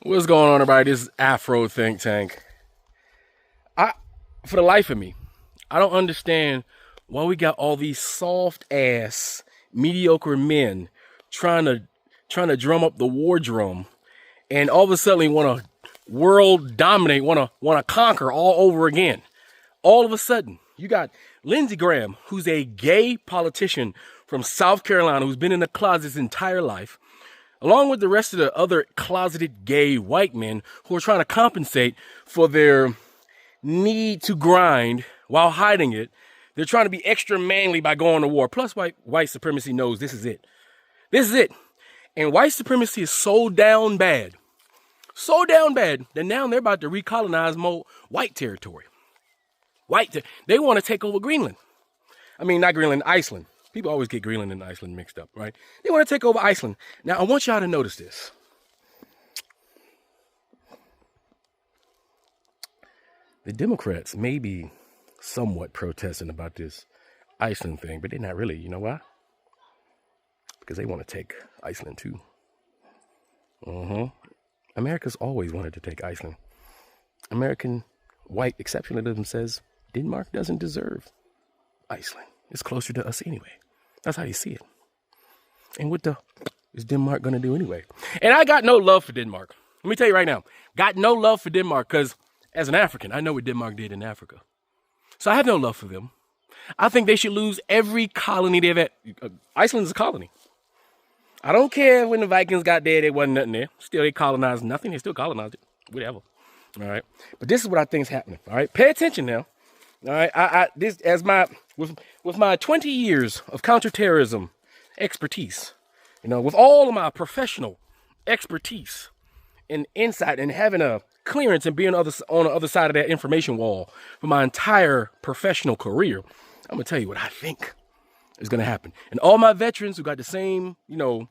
What's going on, everybody? This is Afro Think Tank. For the life of me, I don't understand why we got all these soft ass, mediocre men trying to drum up the war drum, and all of a sudden want to world dominate, want to conquer all over again. All of a sudden, you got Lindsey Graham, who's a gay politician from South Carolina, who's been in the closet his entire life, along with the rest of the other closeted gay white men who are trying to compensate for their need to grind while hiding it. They're trying to be extra manly by going to war. Plus, white supremacy knows this is it. This is it. And white supremacy is so down bad that now they're about to recolonize more white territory. They want to take over Greenland. I mean, not Greenland, Iceland. People always get Greenland and Iceland mixed up, right? They want to take over Iceland. Now, I want y'all to notice this. The Democrats may be somewhat protesting about this Iceland thing, but they're not really. You know why? Because they want to take Iceland too. America's always wanted to take Iceland. American white exceptionalism says Denmark doesn't deserve Iceland. It's closer to us anyway. That's how you see it. And what the is Denmark going to do anyway? And I got no love for Denmark. Let me tell you right now. Got no love for Denmark because as an African, I know what Denmark did in Africa. So I have no love for them. I think they should lose every colony they've had. Iceland is a colony. I don't care when the Vikings got there, there wasn't nothing there. Still, they colonized nothing. They still colonized it. Whatever. All right. But this is what I think is happening. All right. Pay attention now. All right. With my 20 years of counterterrorism expertise, with all of my professional expertise and insight and having a clearance and being on the other side of that information wall for my entire professional career, I'm going to tell you what I think is going to happen. And all my veterans who got the same, on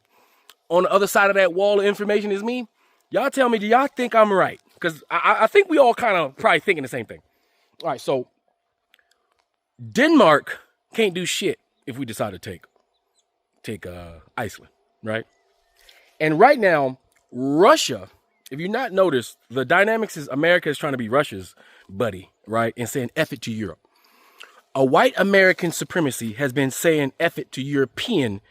the other side of that wall of information as me, y'all tell me, do y'all think I'm right? Because I think we all kind of probably thinking the same thing. All right, so Denmark can't do shit if we decide to take Iceland, right? And right now, Russia, if you've not noticed, the dynamics is America is trying to be Russia's buddy, right? And saying F it to Europe. A white American supremacy has been saying F it to European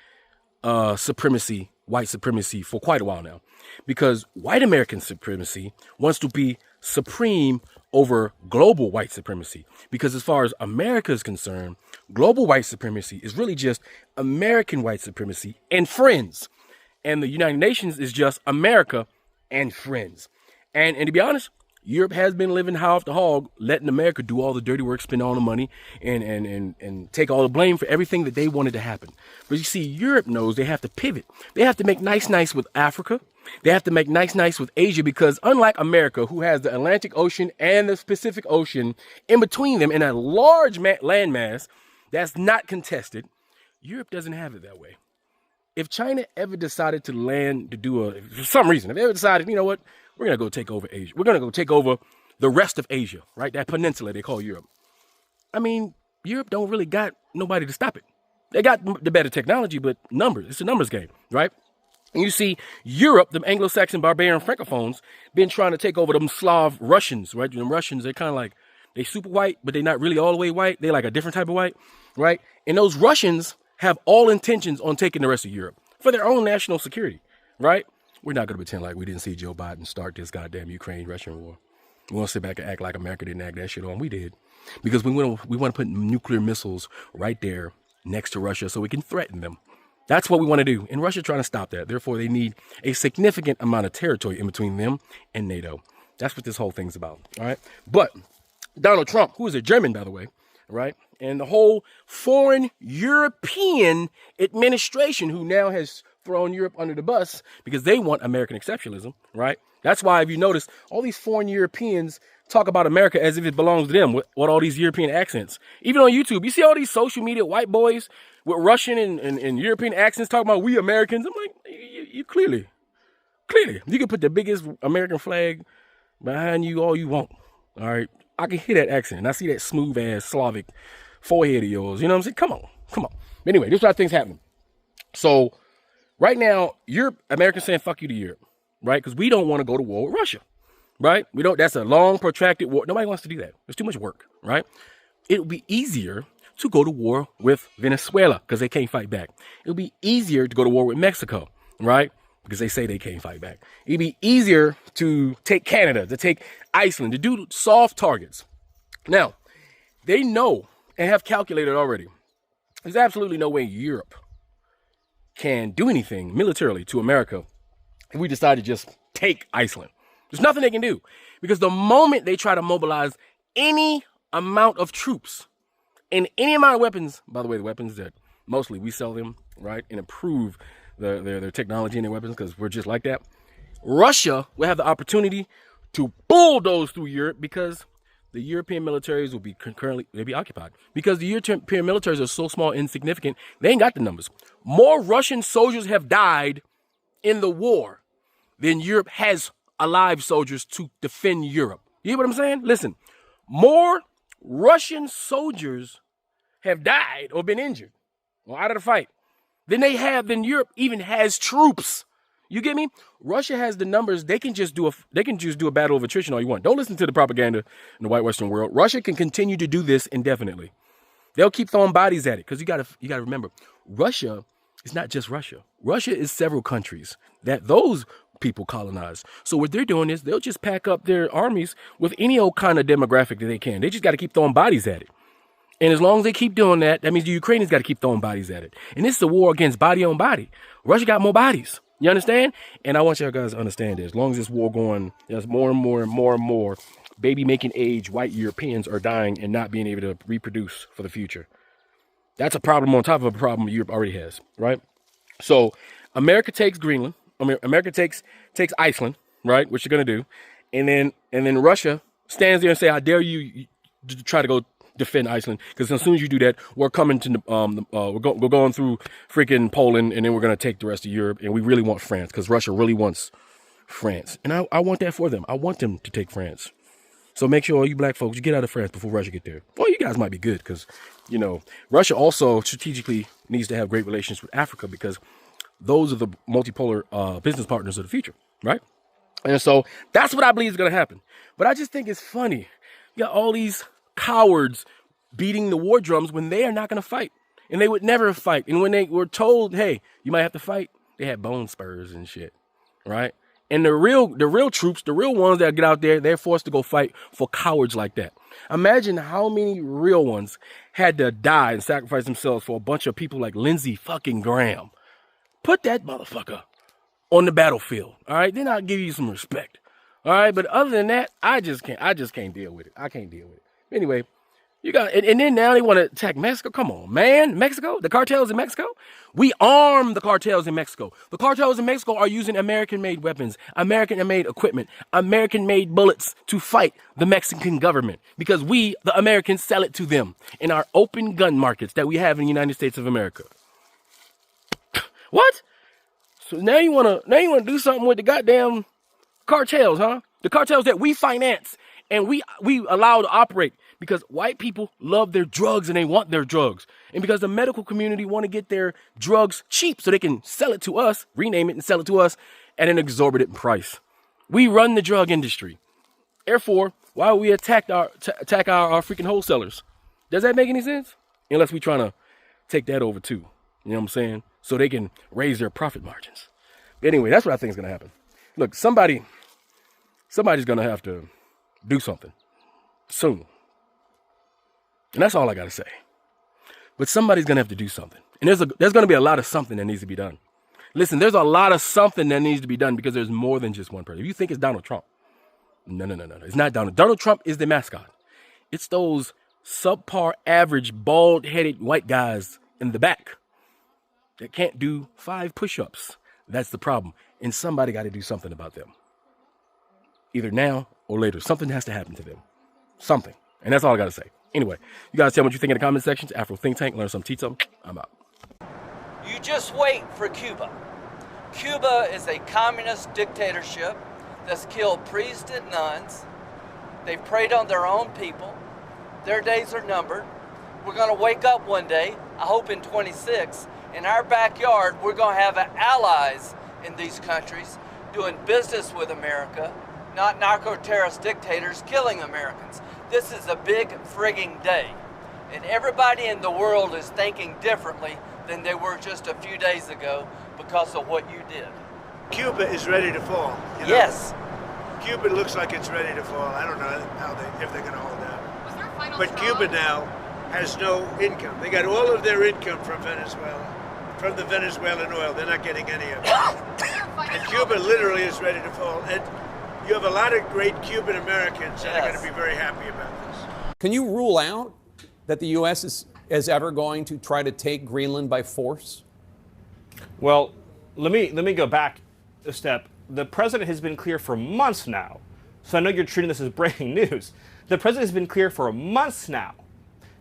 supremacy, white supremacy for quite a while now. Because white American supremacy wants to be supreme over global white supremacy. Because as far as America is concerned, global white supremacy is really just American white supremacy and friends. And the United Nations is just America and friends. And to be honest, Europe has been living high off the hog, letting America do all the dirty work, spend all the money, and take all the blame for everything that they wanted to happen. But you see, Europe knows they have to pivot. They have to make nice with Africa. They have to make nice with Asia, because unlike America, who has the Atlantic Ocean and the Pacific Ocean in between them in a large landmass that's not contested, Europe doesn't have it that way. If China ever decided to land to for some reason, if they ever decided, you know what, we're going to go take over Asia. We're going to go take over the rest of Asia, right? That peninsula they call Europe. I mean, Europe don't really got nobody to stop it. They got the better technology, but numbers. It's a numbers game, right? And you see Europe, the Anglo-Saxon barbarian Francophones, been trying to take over them Slav Russians, right? Them Russians, they're kind of like, they super white, but they're not really all the way white. They're like a different type of white, right? And those Russians have all intentions on taking the rest of Europe for their own national security, right? We're not going to pretend like we didn't see Joe Biden start this goddamn Ukraine-Russian war. We want to sit back and act like America didn't act that shit on. We did. Because we want to put nuclear missiles right there next to Russia so we can threaten them. That's what we want to do. And Russia trying to stop that. Therefore, they need a significant amount of territory in between them and NATO. That's what this whole thing's about, all right? But Donald Trump, who is a German, by the way, right? And the whole foreign European administration, who now has thrown Europe under the bus because they want American exceptionalism, right? That's why, if you notice, all these foreign Europeans talk about America as if it belongs to them with all these European accents. Even on YouTube, you see all these social media white boys with Russian and European accents talking about we Americans. I'm like, you clearly, you can put the biggest American flag behind you all you want, all right? I can hear that accent, and I see that smooth-ass Slavic forehead of yours. You know what I'm saying? Come on. Anyway, this is how things happen. So right now, Americans saying fuck you to Europe. right? Because we don't want to go to war with Russia, right? We don't. That's a long, protracted war. Nobody wants to do that. There's too much work, right? It would be easier to go to war with Venezuela because they can't fight back. It would be easier to go to war with Mexico, right? Because they say they can't fight back. It'd be easier to take Canada, to take Iceland, to do soft targets. Now, they know and have calculated already. There's absolutely no way Europe can do anything militarily to America if we decide to just take Iceland. There's nothing they can do because the moment they try to mobilize any amount of troops and any amount of weapons, by the way, the weapons that mostly we sell them, right, and improve their technology and their weapons because we're just like that. Russia will have the opportunity to bulldoze through Europe because the European militaries will be they'll be occupied because the European militaries are so small and insignificant. They ain't got the numbers. More Russian soldiers have died in the war than Europe has alive soldiers to defend Europe. You hear what I'm saying? Listen, more Russian soldiers have died or been injured or out of the fight than Europe even has troops. You get me? Russia has the numbers. They can just do a battle of attrition all you want. Don't listen to the propaganda in the white Western world. Russia can continue to do this indefinitely. They'll keep throwing bodies at it because you gotta remember, Russia is not just Russia. Russia is several countries that those people colonized. So what they're doing is they'll just pack up their armies with any old kind of demographic that they can. They just got to keep throwing bodies at it. And as long as they keep doing that, that means the Ukrainians got to keep throwing bodies at it. And this is a war against body on body. Russia got more bodies. You understand? And I want you guys to understand that as long as this war going, there's more and more and more and more baby making age white Europeans are dying and not being able to reproduce for the future. That's a problem on top of a problem Europe already has, right? So America takes Greenland. America takes Iceland, right? What you're gonna do, and then Russia stands there and say, "How dare you try to go defend Iceland?" Because as soon as you do that, we're coming to we're going through freaking Poland, and then we're gonna take the rest of Europe, and we really want France because Russia really wants France, and I want that for them. I want them to take France. So make sure all you black folks, you get out of France before Russia get there. Well, you guys might be good because, you know, Russia also strategically needs to have great relations with Africa because those are the multipolar business partners of the future, right? And so that's what I believe is going to happen. But I just think it's funny. You got all these cowards beating the war drums when they are not going to fight. And they would never fight. And when they were told, hey, you might have to fight, they had bone spurs and shit, right? And the real troops, the real ones that get out there, they're forced to go fight for cowards like that. Imagine how many real ones had to die and sacrifice themselves for a bunch of people like Lindsey fucking Graham. Put that motherfucker on the battlefield, all right? Then I'll give you some respect, all right? But other than that, I just can't deal with it. I can't deal with it. Anyway, you got, and then now they want to attack Mexico. Come on, man. Mexico, the cartels in Mexico. We arm the cartels in Mexico. The cartels in Mexico are using American-made weapons, American-made equipment, American-made bullets to fight the Mexican government because we, the Americans, sell it to them in our open gun markets that we have in the United States of America. What? So now you wanna do something with the goddamn cartels, huh? The cartels that we finance and we allow to operate because white people love their drugs and they want their drugs. And because the medical community want to get their drugs cheap so they can sell it to us, rename it and sell it to us at an exorbitant price. We run the drug industry. Therefore, why would we attack our freaking wholesalers? Does that make any sense? Unless we trying to take that over too. You know what I'm saying? So they can raise their profit margins. But anyway, that's what I think is going to happen. Look, somebody's going to have to do something soon. And that's all I got to say. But somebody's going to have to do something. And there's going to be a lot of something that needs to be done. Listen, there's a lot of something that needs to be done because there's more than just one person. If you think it's Donald Trump, no. It's not Donald. Donald Trump is the mascot. It's those subpar, average, bald-headed white guys in the back that can't do 5 push-ups. That's the problem. And somebody got to do something about them. Either now or later. Something has to happen to them. Something. And that's all I got to say. Anyway, you guys tell me what you think in the comment section. Afro Think Tank. Learn some, teach something. I'm out. You just wait for Cuba. Cuba is a communist dictatorship that's killed priests and nuns. They've preyed on their own people. Their days are numbered. We're going to wake up one day, I hope in 26, in our backyard, we're going to have allies in these countries doing business with America, not narco-terrorist dictators killing Americans. This is a big frigging day. And everybody in the world is thinking differently than they were just a few days ago because of what you did. Cuba is ready to fall. You know? Yes. Cuba looks like it's ready to fall. I don't know if they're going to hold out. But Cuba now has no income. They got all of their income from Venezuela, from the Venezuelan oil. They're not getting any of it. And Cuba literally is ready to fall. And you have a lot of great Cuban Americans that are going to be very happy about this. Can you rule out that the U.S. is ever going to try to take Greenland by force? Well, let me go back a step. The president has been clear for months now, so I know you're treating this as breaking news. The president has been clear for months now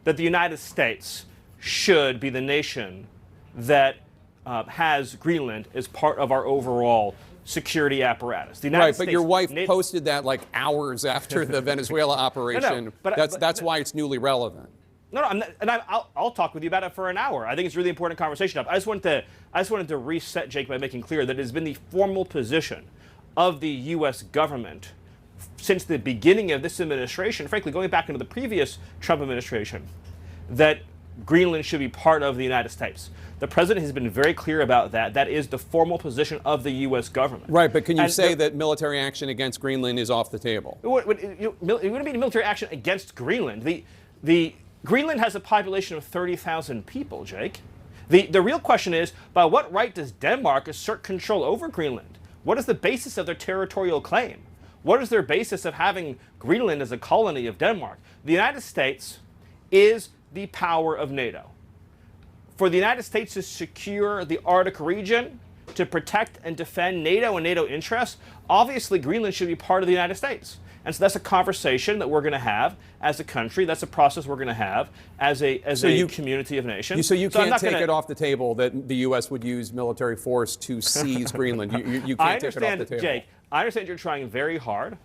that the United States should be the nation that has Greenland as part of our overall security apparatus. The United Right, States, but your wife posted that like hours after the Venezuela operation. No, but that's why it's newly relevant. No, I'm not, and I'll talk with you about it for an hour. I think it's a really important conversation. I just wanted to reset, Jake, by making clear that it has been the formal position of the U.S. government since the beginning of this administration, frankly, going back into the previous Trump administration, that Greenland should be part of the United States. The president has been very clear about that. That is the formal position of the U.S. government. Right, but can you say that military action against Greenland is off the table? It wouldn't be military action against Greenland. Greenland has a population of 30,000 people, Jake. The real question is, by what right does Denmark assert control over Greenland? What is the basis of their territorial claim? What is their basis of having Greenland as a colony of Denmark? The United States is the power of NATO. For the United States to secure the Arctic region, to protect and defend NATO and NATO interests, obviously Greenland should be part of the United States. And so that's a conversation that we're going to have as a country. That's a process we're going to have as a community of nations. So you can't take it off the table that the U.S. would use military force to seize Greenland. You can't take it off the table. Jake, I understand you're trying very hard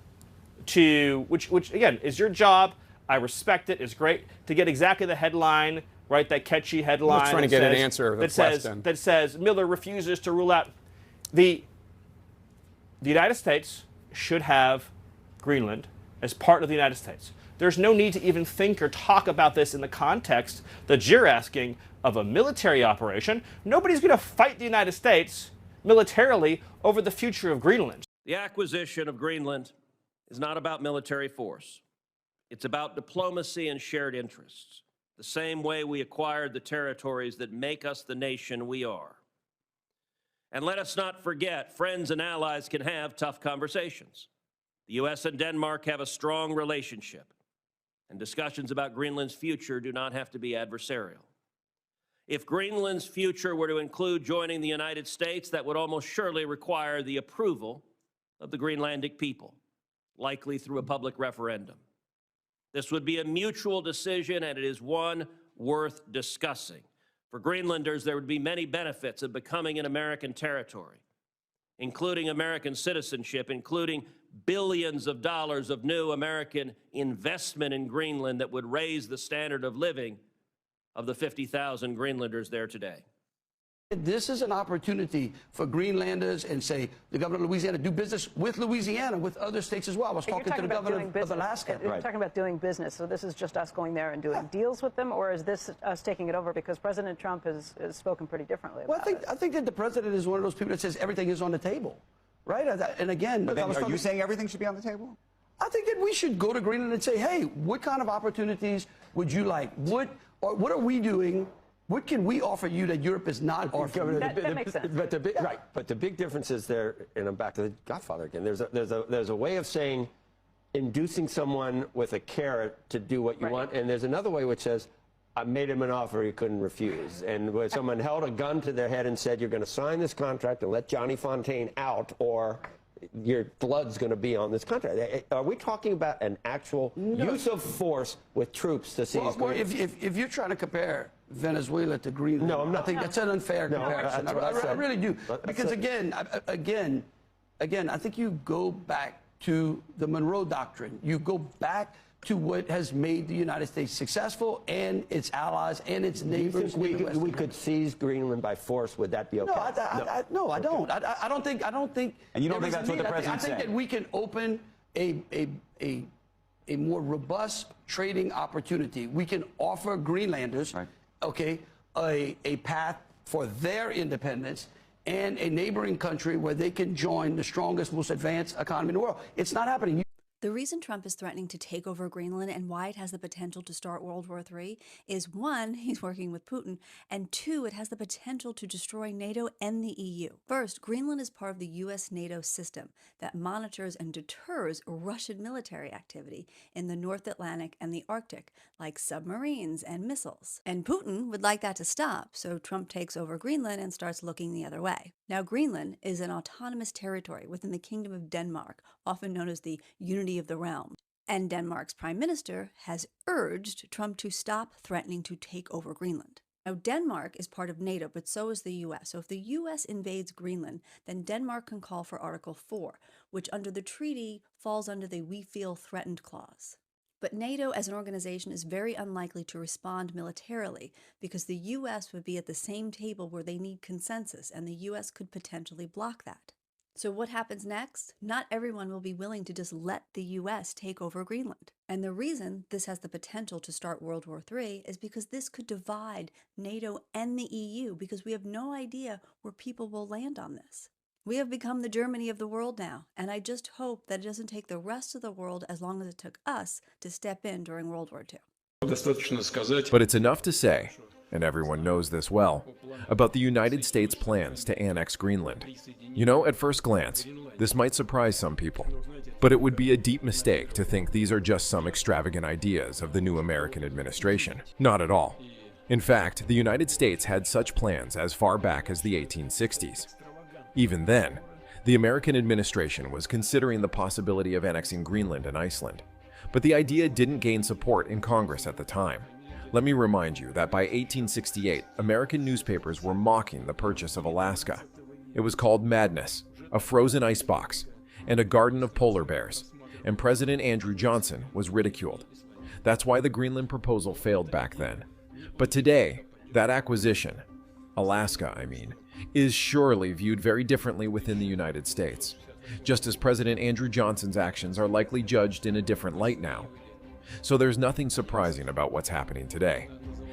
to, which again, is your job. I respect it. It's great to get exactly the headline, right? That catchy headline. I'm just trying to get an answer to the question. That says Miller refuses to rule out. The United States should have Greenland as part of the United States. There's no need to even think or talk about this in the context that you're asking of a military operation. Nobody's going to fight the United States militarily over the future of Greenland. The acquisition of Greenland is not about military force. It's about diplomacy and shared interests, the same way we acquired the territories that make us the nation we are. And let us not forget, friends and allies can have tough conversations. The U.S. and Denmark have a strong relationship, and discussions about Greenland's future do not have to be adversarial. If Greenland's future were to include joining the United States, that would almost surely require the approval of the Greenlandic people, likely through a public referendum. This would be a mutual decision, and it is one worth discussing. For Greenlanders, there would be many benefits of becoming an American territory, including American citizenship, including billions of dollars of new American investment in Greenland that would raise the standard of living of the 50,000 Greenlanders there today. This is an opportunity for Greenlanders and, say, the governor of Louisiana to do business with Louisiana, with other states as well. I was talking to the governor of Alaska. You're talking about doing business, so this is just us going there and doing deals with them, or is this us taking it over? Because President Trump has spoken pretty differently about it. I think that the president is one of those people that says everything is on the table, right? And again, but then, are you saying everything should be on the table? I think that we should go to Greenland and say, hey, what kind of opportunities would you like? What are we doing? What can we offer you that Europe is not offering? That makes sense. But the big difference is there, and I'm back to the Godfather again. There's a way of saying, inducing someone with a carrot to do what you want, and there's another way which says, I made him an offer he couldn't refuse. And where someone held a gun to their head and said, you're going to sign this contract and let Johnny Fontaine out, or your blood's going to be on this contract. Are we talking about an actual use of force with troops to seize Greenland? If you're trying to compare Venezuela to Greenland, no, I'm not. I think that's an unfair comparison. I really do. Because again, I think you go back to the Monroe Doctrine. You go back to what has made the United States successful and its allies and its neighbors. We could seize Greenland by force. Would that be okay? No, I don't. I don't think. And you don't think that's what the president's saying? I think that we can open a more robust trading opportunity. We can offer Greenlanders, okay, a path for their independence and a neighboring country where they can join the strongest, most advanced economy in the world. It's not happening. The reason Trump is threatening to take over Greenland and why it has the potential to start World War III is, one, he's working with Putin, and two, it has the potential to destroy NATO and the EU. First, Greenland is part of the US-NATO system that monitors and deters Russian military activity in the North Atlantic and the Arctic, like submarines and missiles. And Putin would like that to stop, so Trump takes over Greenland and starts looking the other way. Now, Greenland is an autonomous territory within the Kingdom of Denmark, often known as the Unity of the Realm. And Denmark's Prime Minister has urged Trump to stop threatening to take over Greenland. Now, Denmark is part of NATO, but so is the U.S. So if the U.S. invades Greenland, then Denmark can call for Article 4, which under the treaty falls under the We Feel Threatened clause. But NATO as an organization is very unlikely to respond militarily because the U.S. would be at the same table where they need consensus, and the U.S. could potentially block that. So what happens next? Not everyone will be willing to just let the U.S. take over Greenland. And the reason this has the potential to start World War III is because this could divide NATO and the EU, because we have no idea where people will land on this. We have become the Germany of the world now, and I just hope that it doesn't take the rest of the world as long as it took us to step in during World War II. But it's enough to say, and everyone knows this well, about the United States' plans to annex Greenland. You know, at first glance, this might surprise some people, but it would be a deep mistake to think these are just some extravagant ideas of the new American administration. Not at all. In fact, the United States had such plans as far back as the 1860s. Even then, the American administration was considering the possibility of annexing Greenland and Iceland, but the idea didn't gain support in Congress at the time. Let me remind you that by 1868, American newspapers were mocking the purchase of Alaska. It was called madness, a frozen icebox, and a garden of polar bears, and President Andrew Johnson was ridiculed. That's why the Greenland proposal failed back then. But today, that acquisition, Alaska, I mean, is surely viewed very differently within the United States, just as President Andrew Johnson's actions are likely judged in a different light now. So there's nothing surprising about what's happening today.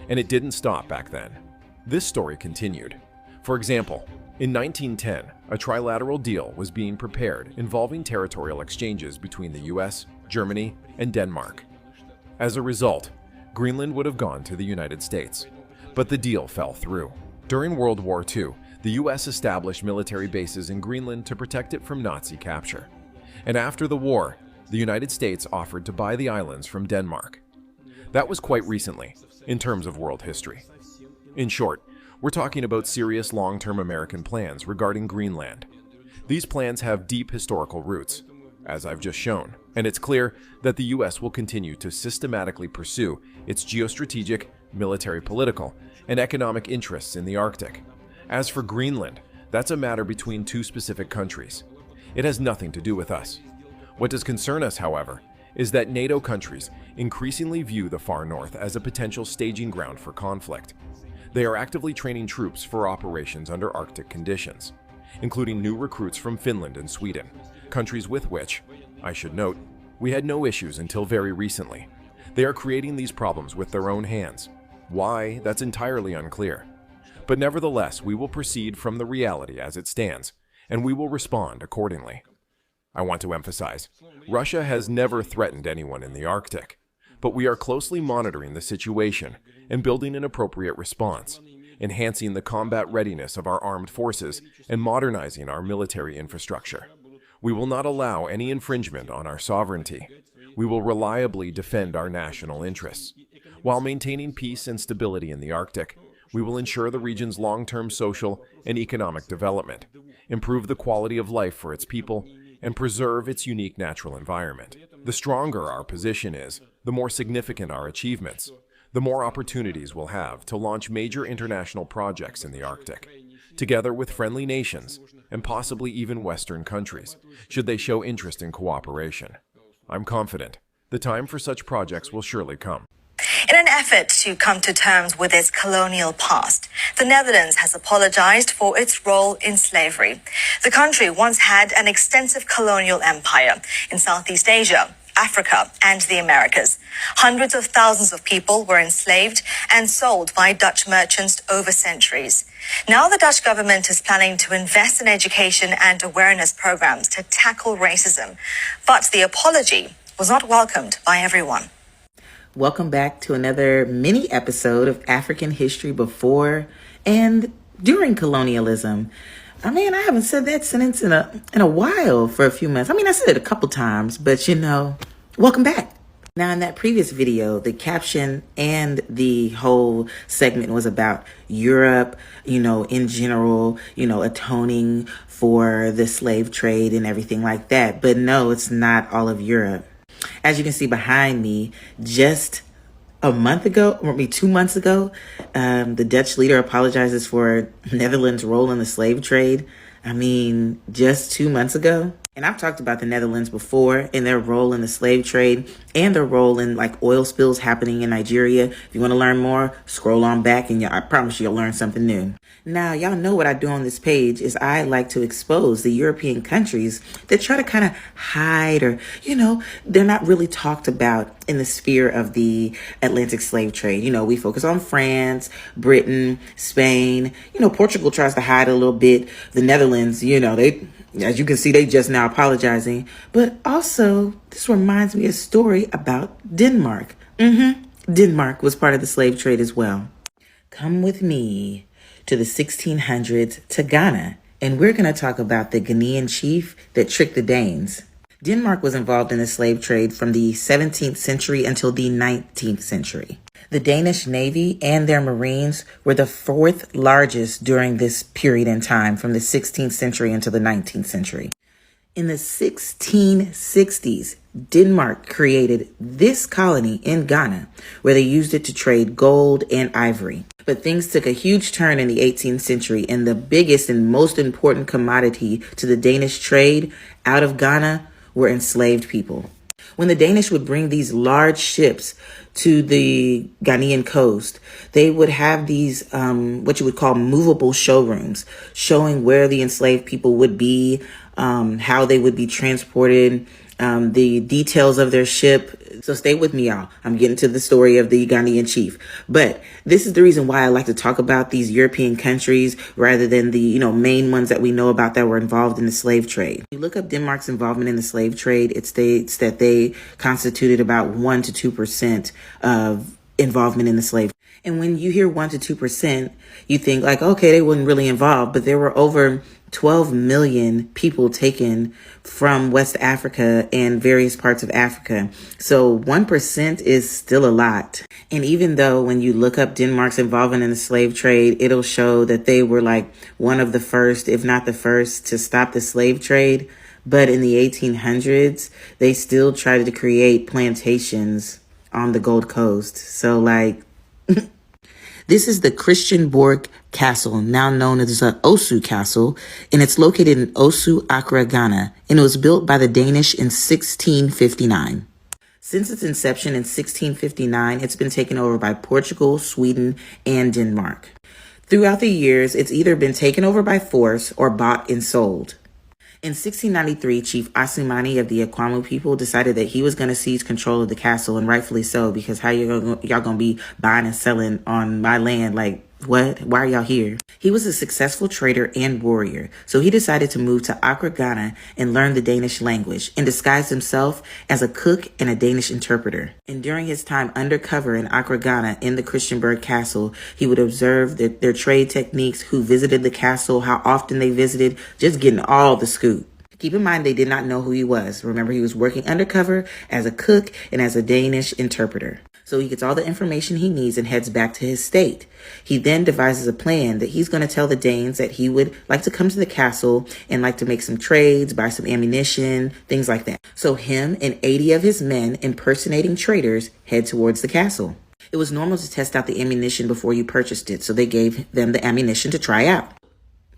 And it didn't stop back then. This story continued. For example, in 1910, a trilateral deal was being prepared involving territorial exchanges between the US, Germany, and Denmark. As a result, Greenland would have gone to the United States. But the deal fell through. During World War II, the US established military bases in Greenland to protect it from Nazi capture. And after the war, the United States offered to buy the islands from Denmark. That was quite recently, in terms of world history. In short, we're talking about serious long-term American plans regarding Greenland. These plans have deep historical roots, as I've just shown, and it's clear that the US will continue to systematically pursue its geostrategic, military, political, and economic interests in the Arctic. As for Greenland, that's a matter between two specific countries. It has nothing to do with us. What does concern us, however, is that NATO countries increasingly view the far north as a potential staging ground for conflict. They are actively training troops for operations under Arctic conditions, including new recruits from Finland and Sweden, countries with which, I should note, we had no issues until very recently. They are creating these problems with their own hands. Why, that's entirely unclear. But nevertheless, we will proceed from the reality as it stands, and we will respond accordingly. I want to emphasize, Russia has never threatened anyone in the Arctic, but we are closely monitoring the situation and building an appropriate response, enhancing the combat readiness of our armed forces and modernizing our military infrastructure. We will not allow any infringement on our sovereignty. We will reliably defend our national interests. While maintaining peace and stability in the Arctic, we will ensure the region's long-term social and economic development, improve the quality of life for its people, and preserve its unique natural environment. The stronger our position is, the more significant our achievements, the more opportunities we'll have to launch major international projects in the Arctic, together with friendly nations and possibly even Western countries, should they show interest in cooperation. I'm confident The time for such projects will surely come. In an effort to come to terms with its colonial past, the Netherlands has apologized for its role in slavery. The country once had an extensive colonial empire in Southeast Asia, Africa, and the Americas. Hundreds of thousands of people were enslaved and sold by Dutch merchants over centuries. Now the Dutch government is planning to invest in education and awareness programs to tackle racism. But the apology was not welcomed by everyone. Welcome back to another mini episode of African history before and during colonialism. I mean, I haven't said that sentence in a while for a few months. I mean, I said it a couple times, but welcome back. Now, in that previous video, the caption and the whole segment was about Europe, in general, atoning for the slave trade and everything like that. But no, it's not all of Europe. As you can see behind me, just a month ago, or maybe 2 months ago, the Dutch leader apologizes for Netherlands' role in the slave trade. I mean, just 2 months ago. And I've talked about the Netherlands before and their role in the slave trade and their role in oil spills happening in Nigeria. If you want to learn more, scroll on back and I promise you'll learn something new. Now, y'all know what I do on this page is I like to expose the European countries that try to kind of hide or, they're not really talked about in the sphere of the Atlantic slave trade. We focus on France, Britain, Spain. Portugal tries to hide a little bit. The Netherlands, as you can see, they just now apologizing. But also, this reminds me of a story about Denmark. Denmark was part of the slave trade as well. Come with me to the 1600s to Ghana, and we're going to talk about the Ghanaian chief that tricked the Danes. Denmark was involved in the slave trade from the 17th century until the 19th century. The Danish Navy and their Marines were the fourth largest during this period in time, from the 16th century until the 19th century. In the 1660s, Denmark created this colony in Ghana, where they used it to trade gold and ivory. But things took a huge turn in the 18th century, and the biggest and most important commodity to the Danish trade out of Ghana were enslaved people. When the Danish would bring these large ships to the Ghanaian coast, they would have these, what you would call movable showrooms, showing where the enslaved people would be, how they would be transported, the details of their ship. So stay with me, y'all. I'm getting to the story of the Ghanaian chief. But this is the reason why I like to talk about these European countries rather than the, main ones that we know about that were involved in the slave trade. You look up Denmark's involvement in the slave trade, it states that they constituted about 1 to 2% of involvement in the slave. And when you hear 1 to 2%, you think okay, they weren't really involved, but there were over 12 million people taken from West Africa and various parts of Africa. So 1% is still a lot. And even though when you look up Denmark's involvement in the slave trade, it'll show that they were one of the first, if not the first, to stop the slave trade. But in the 1800s, they still tried to create plantations on the Gold Coast. So this is the Christiansborg Castle, now known as the Osu Castle, and it's located in Osu, Accra, Ghana, and it was built by the Danish in 1659. Since its inception in 1659, it's been taken over by Portugal, Sweden, and Denmark. Throughout the years, it's either been taken over by force or bought and sold. In 1693, Chief Asumani of the Akwamu people decided that he was going to seize control of the castle, and rightfully so, because how y'all going to be buying and selling on my land? What? Why are y'all here? He was a successful trader and warrior, so he decided to move to Accra, Ghana, and learn the Danish language and disguise himself as a cook and a Danish interpreter. And during his time undercover in Accra, Ghana, in the Christiansborg Castle, he would observe their trade techniques, who visited the castle, how often they visited, just getting all the scoop. Keep in mind, they did not know who he was. Remember, he was working undercover as a cook and as a Danish interpreter. So he gets all the information he needs and heads back to his state. He then devises a plan that he's going to tell the Danes that he would like to come to the castle and like to make some trades, buy some ammunition, things like that. So him and 80 of his men, impersonating traders, head towards the castle. It was normal to test out the ammunition before you purchased it, so they gave them the ammunition to try out.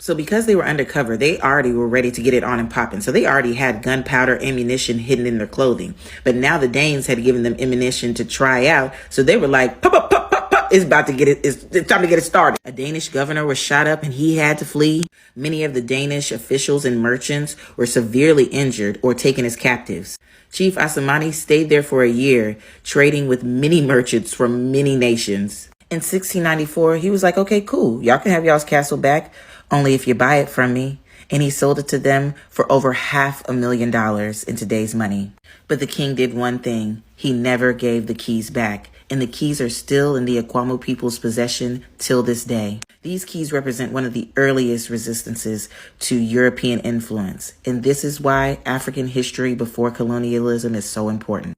So because they were undercover, they already were ready to get it on and popping. So they already had gunpowder, ammunition hidden in their clothing. But now the Danes had given them ammunition to try out. So they were like, pop, pop, pop, pop, pop. It's time to get it started. A Danish governor was shot up and he had to flee. Many of the Danish officials and merchants were severely injured or taken as captives. Chief Asmani stayed there for a year, trading with many merchants from many nations. In 1694, he was like, okay, cool. Y'all can have y'all's castle back, only if you buy it from me. And he sold it to them for over $500,000 in today's money. But the king did one thing. He never gave the keys back. And the keys are still in the Aquamo people's possession till this day. These keys represent one of the earliest resistances to European influence. And this is why African history before colonialism is so important.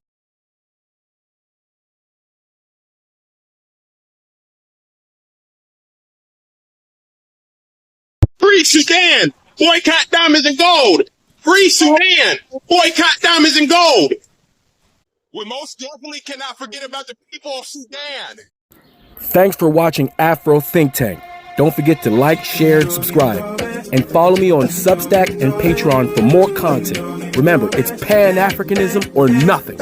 Free Sudan! Boycott diamonds and gold! Free Sudan! Boycott diamonds and gold! We most definitely cannot forget about the people of Sudan! Thanks for watching Afro Think Tank. Don't forget to like, share, and subscribe. And follow me on Substack and Patreon for more content. Remember, it's Pan-Africanism or nothing.